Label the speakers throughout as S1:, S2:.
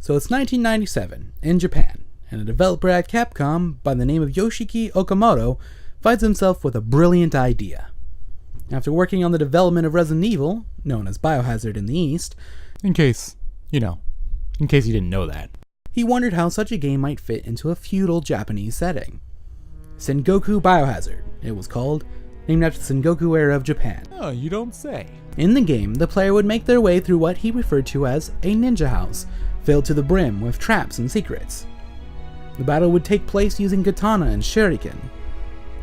S1: So it's 1997, in Japan, and a developer at Capcom by the name of Yoshiki Okamoto finds himself with a brilliant idea. After working on the development of Resident Evil, known as Biohazard in the East,
S2: in case you didn't know that,
S1: he wondered how such a game might fit into a feudal Japanese setting. Sengoku Biohazard, it was called, named after the Sengoku era of Japan.
S2: Oh, you don't say.
S1: In the game, the player would make their way through what he referred to as a ninja house, filled to the brim with traps and secrets. The battle would take place using katana and shuriken.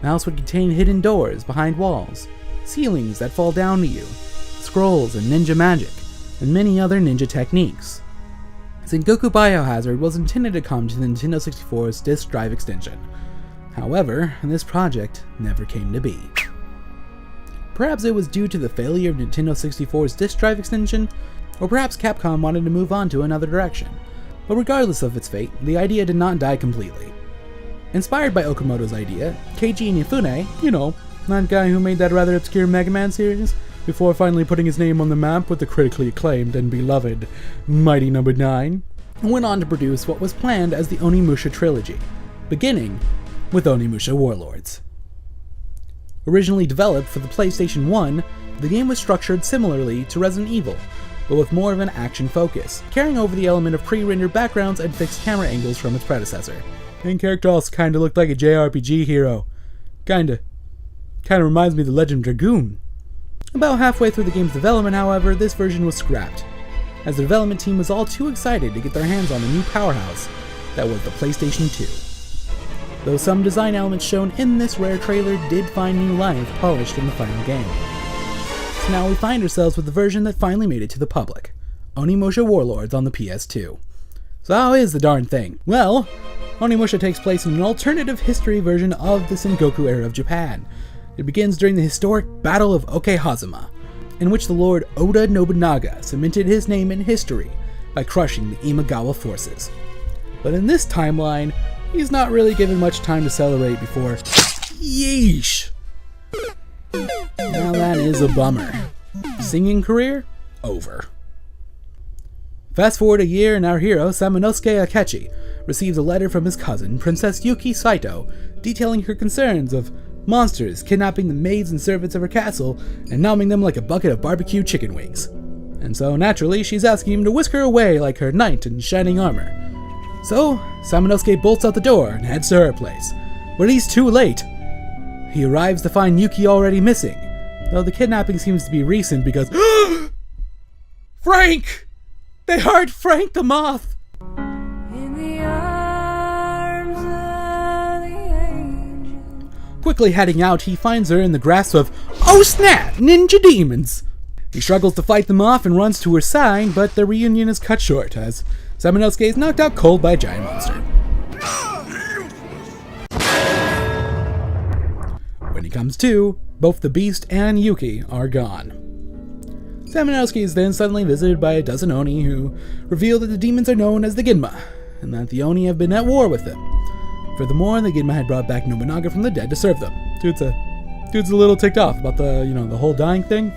S1: The house would contain hidden doors behind walls, ceilings that fall down to you, scrolls and ninja magic, and many other ninja techniques. Sengoku Biohazard was intended to come to the Nintendo 64's disk drive extension. However, this project never came to be. Perhaps it was due to the failure of Nintendo 64's disk drive extension, or perhaps Capcom wanted to move on to another direction. But regardless of its fate, the idea did not die completely. Inspired by Okamoto's idea, Keiji Inafune, that guy who made that rather obscure Mega Man series, before finally putting his name on the map with the critically acclaimed and beloved Mighty No. 9, went on to produce what was planned as the Onimusha trilogy, beginning with Onimusha Warlords. Originally developed for the PlayStation 1, the game was structured similarly to Resident Evil, but with more of an action focus, carrying over the element of pre-rendered backgrounds and fixed camera angles from its predecessor. Main character also kinda looked like a JRPG hero. Kinda reminds me of the Legend of Dragoon. About halfway through the game's development, however, this version was scrapped, as the development team was all too excited to get their hands on the new powerhouse that was the PlayStation 2. Though some design elements shown in this rare trailer did find new life polished in the final game. So now we find ourselves with the version that finally made it to the public, Onimusha Warlords on the PS2. So how is the darn thing? Well, Onimusha takes place in an alternative history version of the Sengoku era of Japan. It begins during the historic Battle of Okehazama, in which the Lord Oda Nobunaga cemented his name in history by crushing the Imagawa forces. But in this timeline, he's not really given much time to celebrate before yeesh! Now that is a bummer. Singing career? Over. Fast forward a year and our hero, Samanosuke Akechi, receives a letter from his cousin, Princess Yuki Saito, detailing her concerns of monsters kidnapping the maids and servants of her castle and numbing them like a bucket of barbecue chicken wings. And so, naturally, she's asking him to whisk her away like her knight in shining armor. So, Samanosuke bolts out the door and heads to her place, but he's too late. He arrives to find Yuki already missing, though the kidnapping seems to be recent because Frank! They hired Frank the Moth!
S3: In the arms of the angel.
S1: Quickly heading out, he finds her in the grasp of, oh snap, ninja demons! He struggles to fight them off and runs to her side, but the reunion is cut short as Samanosuke is knocked out cold by a giant monster. When he comes to, both the Beast and Yuki are gone. Samanosuke is then suddenly visited by a dozen Oni who reveal that the demons are known as the Ginma, and that the Oni have been at war with them. Furthermore, the Ginma had brought back Nobunaga from the dead to serve them. Dude's a little ticked off about the whole dying thing.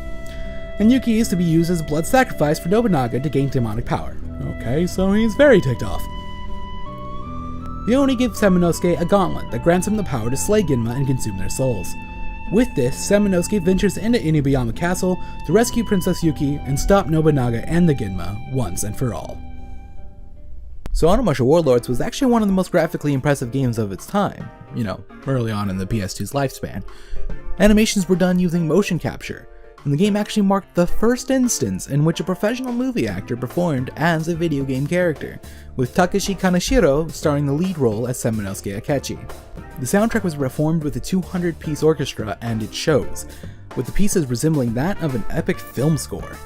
S1: And Yuki is to be used as a blood sacrifice for Nobunaga to gain demonic power. Okay, so he's very ticked off. The Oni give Samanosuke a gauntlet that grants him the power to slay Ginma and consume their souls. With this, Samanosuke ventures into Inuyama Castle to rescue Princess Yuki and stop Nobunaga and the Ginma once and for all. So Onimusha Warlords was actually one of the most graphically impressive games of its time, early on in the PS2's lifespan. Animations were done using motion capture, and the game actually marked the first instance in which a professional movie actor performed as a video game character, with Takeshi Kaneshiro starring the lead role as Samanosuke Akechi. The soundtrack was performed with a 200-piece orchestra and it shows, with the pieces resembling that of an epic film score.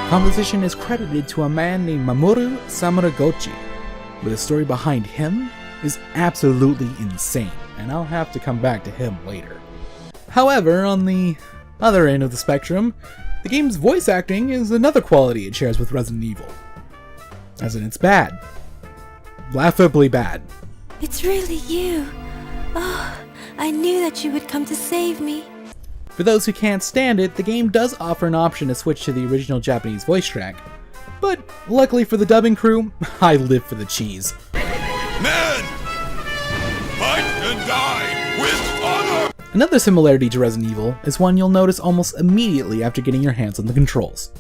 S1: Composition is credited to a man named Mamoru Samuragochi, but the story behind him is absolutely insane, and I'll have to come back to him later. However, on the other end of the spectrum, the game's voice acting is another quality it shares with Resident Evil. As in, it's bad. Laughably bad.
S3: It's really you. Oh, I knew that you would come to save me.
S1: For those who can't stand it, the game does offer an option to switch to the original Japanese voice track. But luckily for the dubbing crew, I live for the cheese.
S4: Men! Fight and die with honor!
S1: Another similarity to Resident Evil is one you'll notice almost immediately after getting your hands on the controls.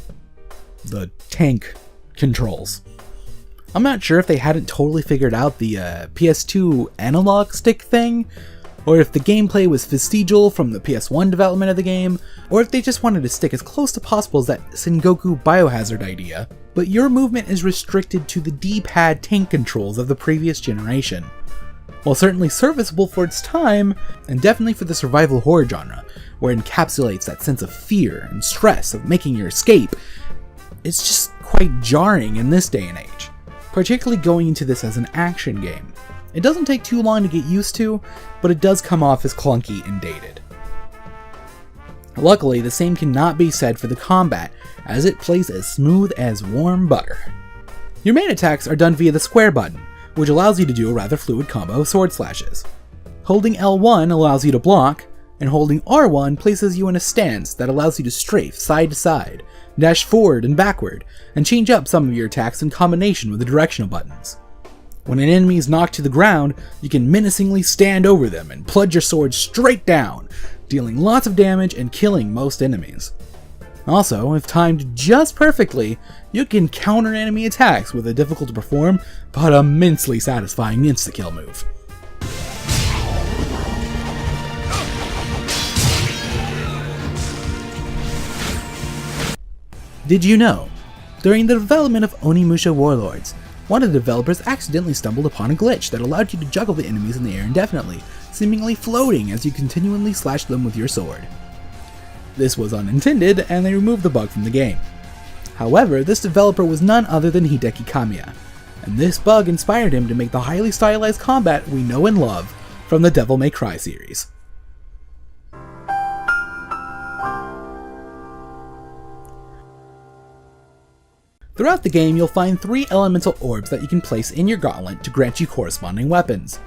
S1: The tank controls. I'm not sure if they hadn't totally figured out the PS2 analog stick thing, or if the gameplay was vestigial from the PS1 development of the game, or if they just wanted to stick as close to possible as that Sengoku Biohazard idea, but your movement is restricted to the D-pad tank controls of the previous generation. While certainly serviceable for its time, and definitely for the survival horror genre, where it encapsulates that sense of fear and stress of making your escape, it's just quite jarring in this day and age, particularly going into this as an action game. It doesn't take too long to get used to, but it does come off as clunky and dated. Luckily, the same cannot be said for the combat, as it plays as smooth as warm butter. Your main attacks are done via the square button, which allows you to do a rather fluid combo of sword slashes. Holding L1 allows you to block, and holding R1 places you in a stance that allows you to strafe side to side, dash forward and backward, and change up some of your attacks in combination with the directional buttons. When an enemy is knocked to the ground, you can menacingly stand over them and plunge your sword straight down, dealing lots of damage and killing most enemies. Also, if timed just perfectly, you can counter enemy attacks with a difficult to perform but immensely satisfying insta-kill move. Did you know? During the development of Onimusha Warlords, one of the developers accidentally stumbled upon a glitch that allowed you to juggle the enemies in the air indefinitely, seemingly floating as you continually slashed them with your sword. This was unintended, and they removed the bug from the game. However, this developer was none other than Hideki Kamiya, and this bug inspired him to make the highly stylized combat we know and love from the Devil May Cry series. Throughout the game, you'll find 3 elemental orbs that you can place in your gauntlet to grant you corresponding weapons.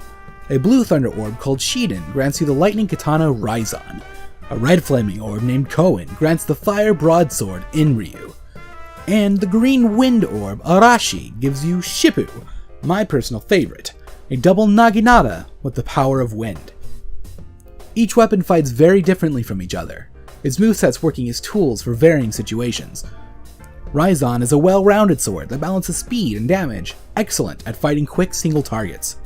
S1: A blue thunder orb called Shiden grants you the lightning katana Raizan. A red flaming orb named Koen grants the fire broadsword Inryu. And the green wind orb Arashi gives you Shippu, my personal favorite, a double naginata with the power of wind. Each weapon fights very differently from each other, its movesets working as tools for varying situations. Raizan is a well-rounded sword that balances speed and damage, excellent at fighting quick single targets.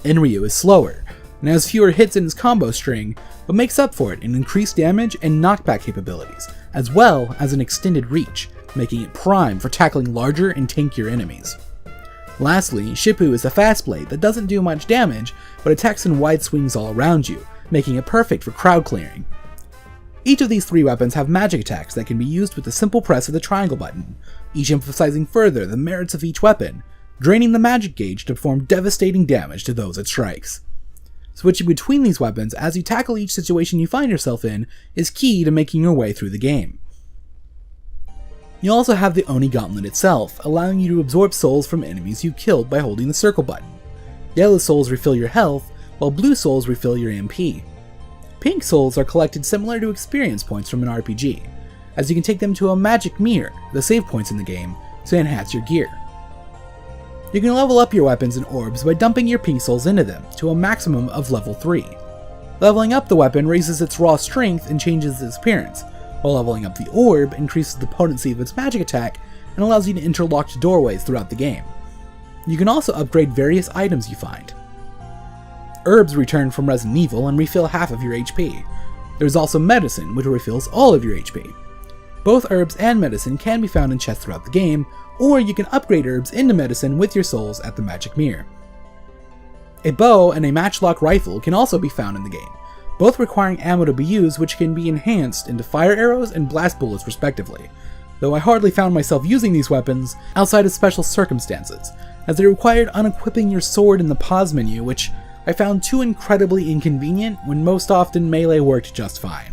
S1: Inryu is slower, and has fewer hits in his combo string, but makes up for it in increased damage and knockback capabilities, as well as an extended reach, making it prime for tackling larger and tankier enemies. Lastly, Shippu is a fast blade that doesn't do much damage, but attacks in wide swings all around you, making it perfect for crowd clearing. Each of these 3 weapons have magic attacks that can be used with the simple press of the triangle button, each emphasizing further the merits of each weapon, draining the magic gauge to perform devastating damage to those it strikes. Switching between these weapons as you tackle each situation you find yourself in is key to making your way through the game. You also have the Oni Gauntlet itself, allowing you to absorb souls from enemies you killed by holding the circle button. Yellow souls refill your health, while blue souls refill your MP. Pink souls are collected similar to experience points from an RPG, as you can take them to a magic mirror, the save points in the game, to enhance your gear. You can level up your weapons and orbs by dumping your pink souls into them, to a maximum of level 3. Leveling up the weapon raises its raw strength and changes its appearance, while leveling up the orb increases the potency of its magic attack and allows you to enter locked doorways throughout the game. You can also upgrade various items you find. Herbs return from Resident Evil and refill half of your HP. There's also medicine, which refills all of your HP. Both herbs and medicine can be found in chests throughout the game, or you can upgrade herbs into medicine with your souls at the magic mirror. A bow and a matchlock rifle can also be found in the game, both requiring ammo to be used, which can be enhanced into fire arrows and blast bullets respectively, though I hardly found myself using these weapons outside of special circumstances, as they required unequipping your sword in the pause menu, which I found too incredibly inconvenient when most often melee worked just fine.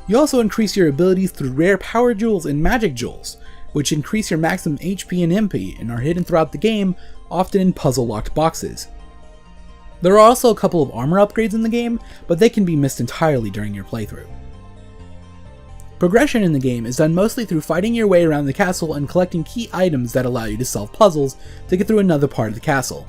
S1: You also increase your abilities through rare power jewels and magic jewels, which increase your maximum HP and MP and are hidden throughout the game, often in puzzle-locked boxes. There are also a couple of armor upgrades in the game, but they can be missed entirely during your playthrough. Progression in the game is done mostly through fighting your way around the castle and collecting key items that allow you to solve puzzles to get through another part of the castle.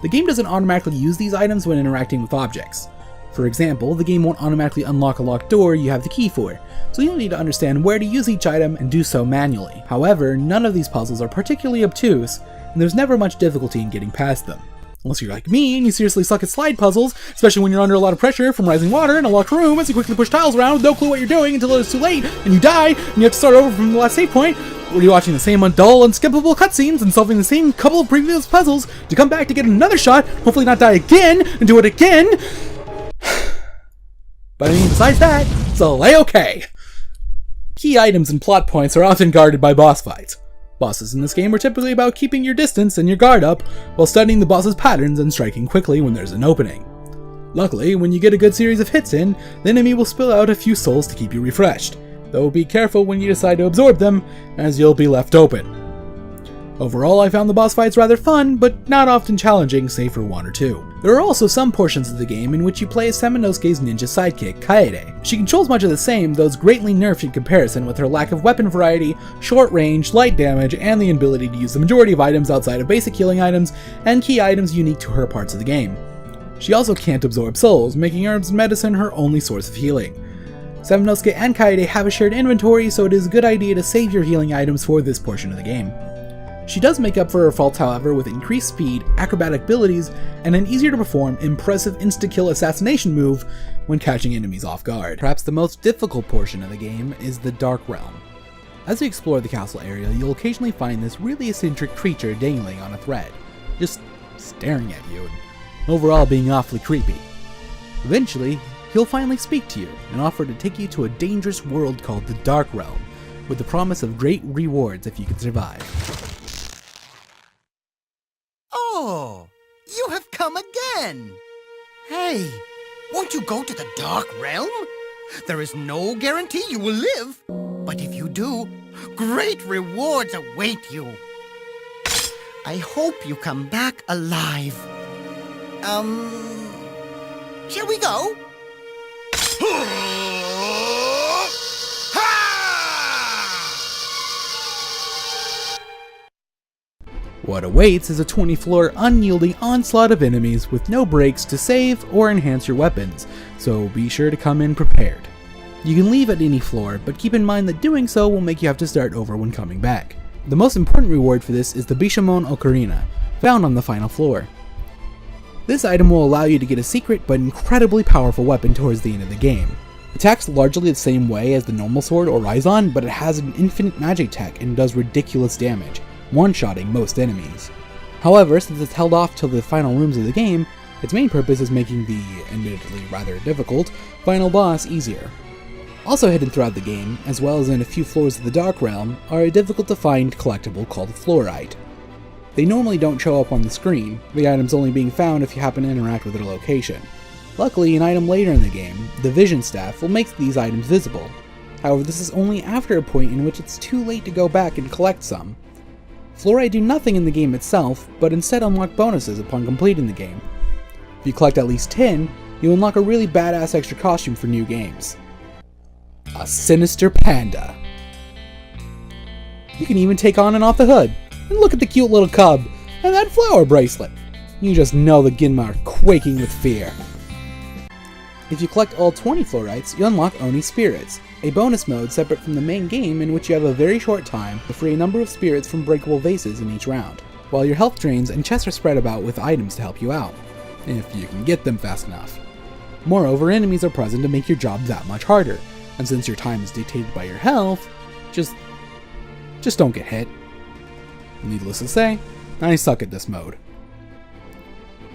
S1: The game doesn't automatically use these items when interacting with objects. For example, the game won't automatically unlock a locked door you have the key for, so you'll need to understand where to use each item and do so manually. However, none of these puzzles are particularly obtuse, and there's never much difficulty in getting past them. Unless you're like me and you seriously suck at slide puzzles, especially when you're under a lot of pressure from rising water in a locked room as you quickly push tiles around with no clue what you're doing until it's too late and you die and you have to start over from the last save point, or you're watching the same dull, unskippable cutscenes and solving the same couple of previous puzzles to come back to get another shot, hopefully not die again, and do it again. But I mean, besides that, it's all A-okay. Key items and plot points are often guarded by boss fights. Bosses in this game are typically about keeping your distance and your guard up, while studying the boss's patterns and striking quickly when there's an opening. Luckily, when you get a good series of hits in, the enemy will spill out a few souls to keep you refreshed, though be careful when you decide to absorb them, as you'll be left open. Overall, I found the boss fights rather fun, but not often challenging, save for one or two. There are also some portions of the game in which you play as Samanosuke's ninja sidekick, Kaede. She controls much of the same, though is greatly nerfed in comparison with her lack of weapon variety, short range, light damage, and the ability to use the majority of items outside of basic healing items and key items unique to her parts of the game. She also can't absorb souls, making herbs and medicine her only source of healing. Samanosuke and Kaede have a shared inventory, so it is a good idea to save your healing items for this portion of the game. She does make up for her faults, however, with increased speed, acrobatic abilities, and an easier to perform, impressive insta-kill assassination move when catching enemies off guard. Perhaps the most difficult portion of the game is the Dark Realm. As you explore the castle area, you'll occasionally find this really eccentric creature dangling on a thread, just staring at you, and overall being awfully creepy. Eventually, he'll finally speak to you and offer to take you to a dangerous world called the Dark Realm, with the promise of great rewards if you can survive.
S5: Oh, you have come again. Hey, won't you go to the Dark Realm? There is no guarantee you will live, but if you do, great rewards await you. I hope you come back alive. Shall we go?
S1: What awaits is a 20-floor unyielding onslaught of enemies with no breaks to save or enhance your weapons, so be sure to come in prepared. You can leave at any floor, but keep in mind that doing so will make you have to start over when coming back. The most important reward for this is the Bishamon Ocarina, found on the final floor. This item will allow you to get a secret but incredibly powerful weapon towards the end of the game. It attacks largely the same way as the normal sword or Raizan, but it has an infinite magic tech and does ridiculous damage, one-shotting most enemies. However, since it's held off till the final rooms of the game, its main purpose is making the, admittedly rather difficult, final boss easier. Also hidden throughout the game, as well as in a few floors of the Dark Realm, are a difficult-to-find collectible called Fluorite. They normally don't show up on the screen, the items only being found if you happen to interact with their location. Luckily, an item later in the game, the Vision Staff, will make these items visible. However, this is only after a point in which it's too late to go back and collect some. Fluorite do nothing in the game itself, but instead unlock bonuses upon completing the game. If you collect at least 10, you unlock a really badass extra costume for new games. A sinister panda. You can even take on and off the hood, and look at the cute little cub, and that flower bracelet. You just know the Ginma are quaking with fear. If you collect all 20 Fluorites, you unlock Oni Spirits, a bonus mode separate from the main game in which you have a very short time to free a number of spirits from breakable vases in each round, while your health drains and chests are spread about with items to help you out, if you can get them fast enough. Moreover, enemies are present to make your job that much harder, and since your time is dictated by your health, just don't get hit. Needless to say, I suck at this mode.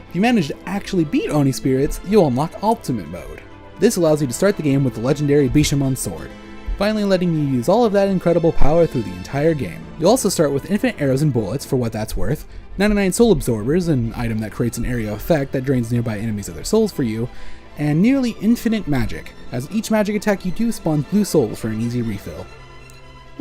S1: If you manage to actually beat Oni Spirits, you'll unlock Ultimate Mode. This allows you to start the game with the legendary Bishamon Sword, finally letting you use all of that incredible power through the entire game. You'll also start with infinite arrows and bullets for what that's worth, 99 soul absorbers, an item that creates an area effect that drains nearby enemies of their souls for you, and nearly infinite magic, as each magic attack you do spawns blue souls for an easy refill.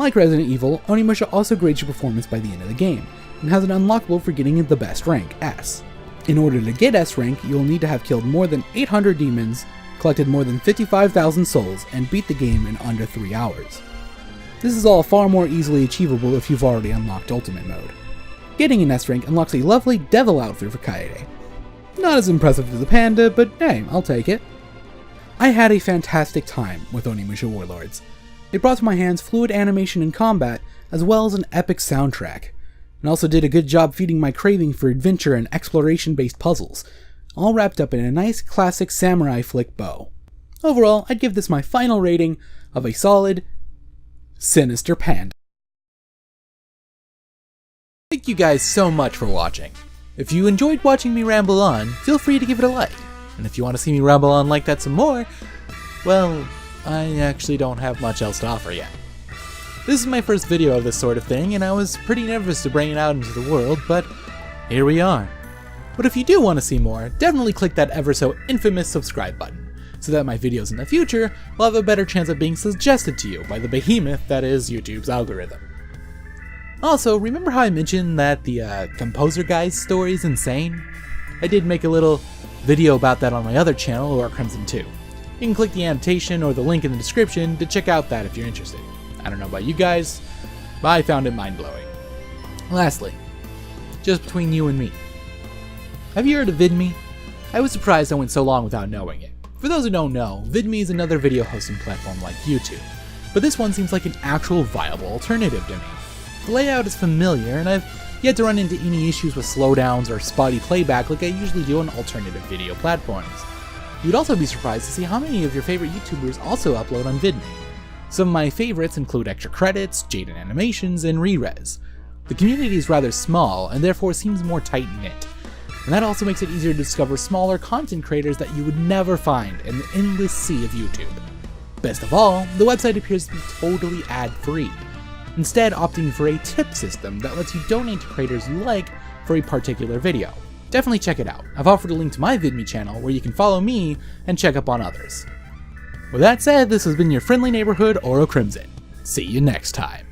S1: Like Resident Evil, Onimusha also grades your performance by the end of the game, and has an unlockable for getting the best rank, S. In order to get S rank, you'll need to have killed more than 800 demons, collected more than 55,000 souls, and beat the game in under 3 hours. This is all far more easily achievable if you've already unlocked Ultimate Mode. Getting an S rank unlocks a lovely devil outfit for Kaede. Not as impressive as the panda, but hey, I'll take it. I had a fantastic time with Onimusha Warlords. It brought to my hands fluid animation and combat, as well as an epic soundtrack, and also did a good job feeding my craving for adventure and exploration-based puzzles, all wrapped up in a nice classic samurai flick bow. Overall, I'd give this my final rating of a solid, sinister panda.
S2: Thank you guys so much for watching. If you enjoyed watching me ramble on, feel free to give it a like. And if you want to see me ramble on like that some more, well, I actually don't have much else to offer yet. This is my first video of this sort of thing, and I was pretty nervous to bring it out into the world, but here we are. But if you do want to see more, definitely click that ever so infamous subscribe button, so that my videos in the future will have a better chance of being suggested to you by the behemoth that is YouTube's algorithm. Also, remember how I mentioned that the composer guy's story is insane? I did make a little video about that on my other channel, OroCrimson 2. You can click the annotation or the link in the description to check out that if you're interested. I don't know about you guys, but I found it mind-blowing. Lastly, just between you and me, have you heard of VidMe? I was surprised I went so long without knowing it. For those who don't know, VidMe is another video hosting platform like YouTube, but this one seems like an actual viable alternative to me. The layout is familiar, and I've yet to run into any issues with slowdowns or spotty playback like I usually do on alternative video platforms. You'd also be surprised to see how many of your favorite YouTubers also upload on VidMe. Some of my favorites include Extra Credits, Jaden Animations, and Rerez. The community is rather small, and therefore seems more tight-knit, and that also makes it easier to discover smaller content creators that you would never find in the endless sea of YouTube. Best of all, the website appears to be totally ad-free, instead opting for a tip system that lets you donate to creators you like for a particular video. Definitely check it out. I've offered a link to my VidMe channel where you can follow me and check up on others. With that said, this has been your friendly neighborhood OroCrimson. See you next time.